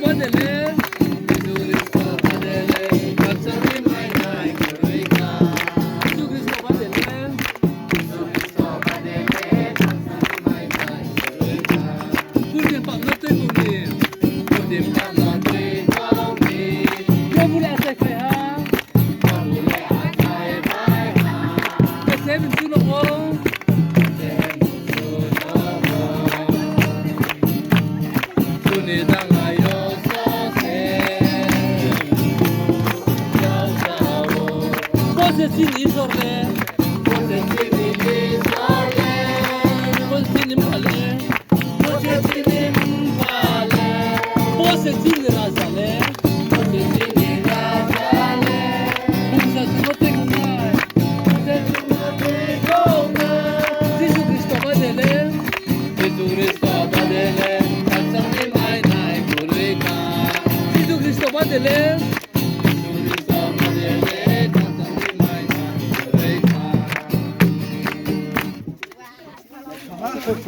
받을래? 예수 그리스도 받을래? 박사님 마이나이 교회가 예수 그리스도 받을래? 예수 그리스도 받을래? 박사님 마이나이 교회가 우리는 밤낮 때문에 우리는 밤낮 때문에 여불에 아타이야 여불에 아타이 바이하 세븐 주노고 손에 당하여 Possessin isorle, possessin male, possessin razale, possessin gomai, Jesus Cristo badele, Jesus